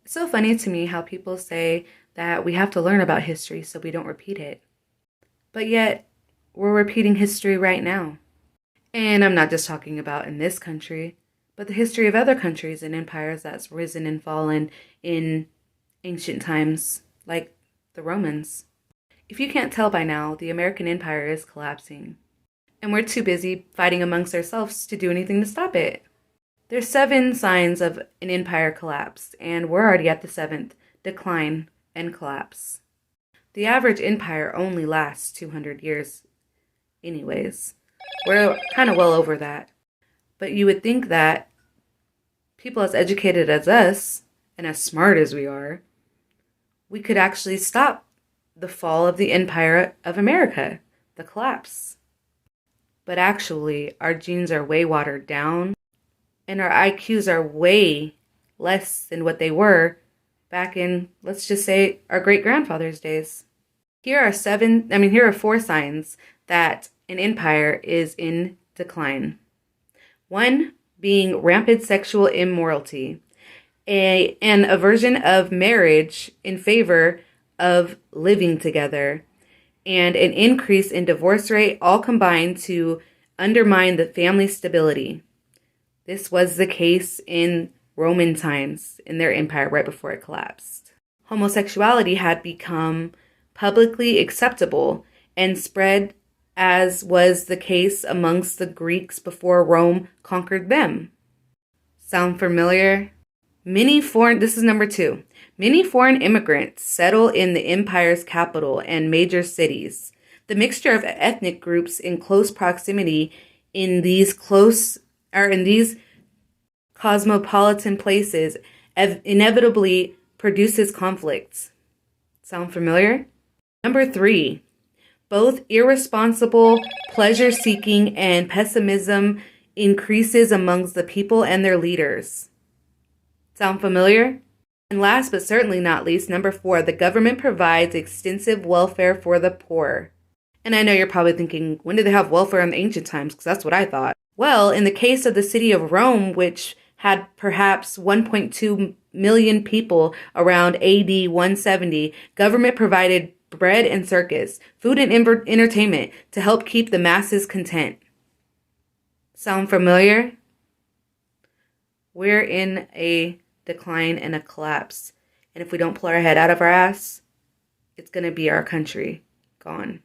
It's so funny to me how people say that we have to learn about history so we don't repeat it. But yet, we're repeating history right now. And I'm not just talking about in this country, but the history of other countries and empires that's risen and fallen in ancient times, like the Romans. If you can't tell by now, the American empire is collapsing. And we're too busy fighting amongst ourselves to do anything to stop it. There's 7 signs of an empire collapse, and we're already at the 7th, decline and collapse. The average empire only lasts 200 years anyways. We're kind of well over that. But you would think that people as educated as us, and as smart as we are, we could actually stop the fall of the empire of America, the collapse. But actually, our genes are way watered down, and our IQs are way less than what they were back in, let's just say, our great-grandfather's days. Here are 4 signs that an empire is in decline. 1 being rampant sexual immorality, an aversion of marriage in favor of living together, and an increase in divorce rate, all combined to undermine the family stability. This was the case in Roman times, in their empire right before it collapsed. Homosexuality had become publicly acceptable and spread as was the case amongst the Greeks before Rome conquered them. Sound familiar? This is number 2. Many foreign immigrants settle in the empire's capital and major cities. The mixture of ethnic groups in close proximity in these cosmopolitan places inevitably produces conflicts. Sound familiar? Number 3, both irresponsible pleasure-seeking and pessimism increases amongst the people and their leaders. Sound familiar? And last but certainly not least, number 4, the government provides extensive welfare for the poor. And I know you're probably thinking, when did they have welfare in the ancient times? Because that's what I thought. Well, in the case of the city of Rome, which had perhaps 1.2 million people around AD 170, government provided bread and circus, food and entertainment to help keep the masses content. Sound familiar? We're in a decline and a collapse. And if we don't pull our head out of our ass, it's going to be our country gone.